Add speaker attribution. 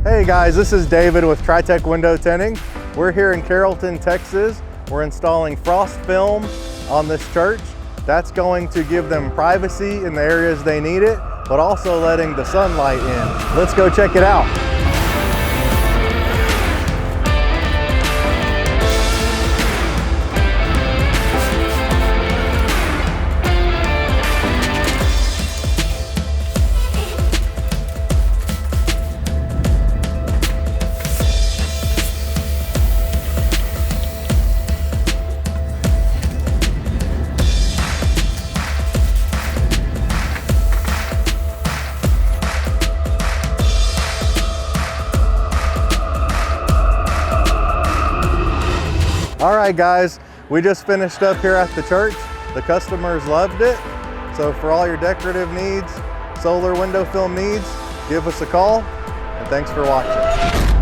Speaker 1: Hey guys, this is David with Tritek Window Tinting. We're here in Carrollton, Texas. We're installing frost film on this church. That's going to give them privacy in the areas they need it, but also letting the sunlight in. Let's go check it out. All right guys, we just finished up here at the church. The customers loved it. So for all your decorative needs, solar window film needs, give us a call, and thanks for watching.